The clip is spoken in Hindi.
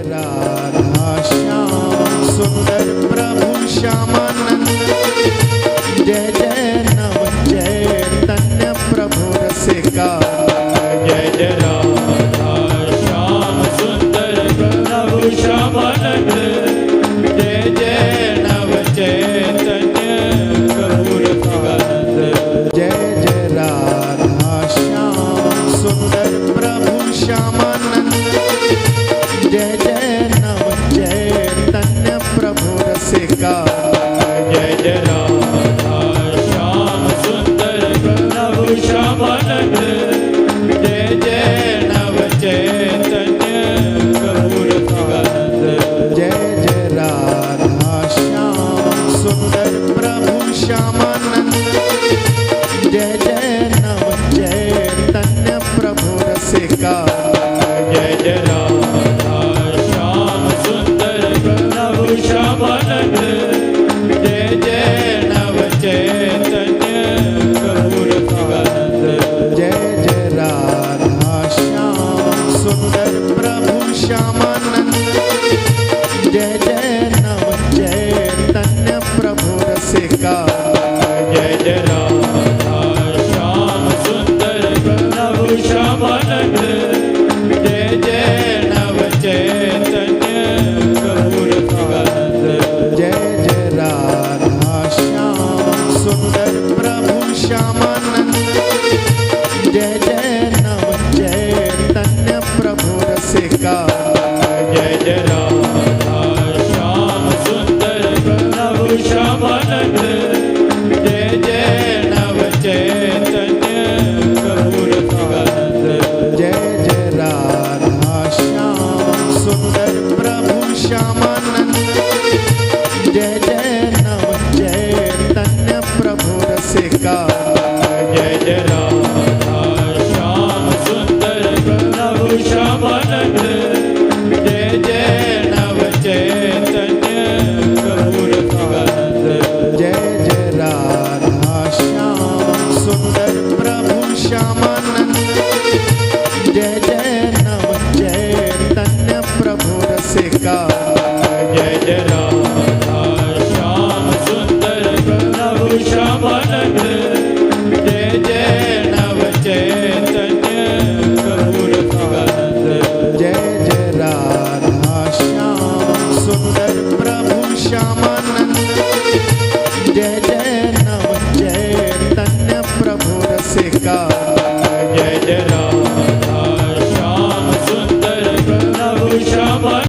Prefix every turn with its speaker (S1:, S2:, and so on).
S1: राधा श्याम सुंदर प्रभु श्यामानंद। जय जय नव चैतन्य प्रभु रसिका।
S2: जय जय राधा श्याम सुंदर प्रभु श्यामानंद। जय जय नव चैतन्य प्रभु रसिकानंद।
S1: जय जय राधा श्याम सुंदर प्रभु श्यामानंद। जय जय नव चैतन्य प्रभु रसिका।
S2: जय जय राधा श्याम सुंदर प्रभु श्यामानंद। जय जय नव चैतन्य प्रभु रसिकानंद।
S1: जय जय राधा श्याम सुंदर प्रभु श्यामानंद। जय जय नव चैतन्य प्रभु रसिका।
S2: जय जय राधा श्याम सुंदर प्रभु श्यामानंद। जय जय नव चैतन्य प्रभु रसिकानंद।
S1: जय जय राधा श्याम सुंदर प्रभु श्यामानंद। जय जय नव चैतन्य प्रभु रसिका।
S2: जय जय राधा श्याम सुंदर प्रभु श्यामानंद। जय जय नव चैतन्य प्रभु रसिकानंद।
S1: जय जय राधा श्याम सुंदर प्रभु श्यामानंद। जय जय नव चैतन्य प्रभु रसिका।
S2: जय जय राधा श्याम सुंदर प्रभु श्यामानंद। जय जय नव चैतन्य प्रभु रसिकानंद।
S1: जय जय राधा श्याम सुंदर प्रभु श्यामानंद। जय जय नव चैतन्य प्रभु रसिका।
S2: जय जय राधा श्याम सुंदर प्रभु श्यामानंद। जय जय नव चैतन्य प्रभु रसिकानंद।
S1: जय जय राधा श्याम सुंदर प्रभु श्यामानंद। जय जय नव चैतन्य प्रभु रसिका।
S2: जय जय राधा श्याम सुंदर प्रभु श्यामानंद। जय जय नव चैतन्य प्रभु रसिकानंद।
S1: जय जय राधा श्याम सुंदर प्रभु श्यामानंद। जय जय नव चैतन्य प्रभु रसिका।
S2: जय जय राधा श्याम सुंदर प्रभु श्यामानंद।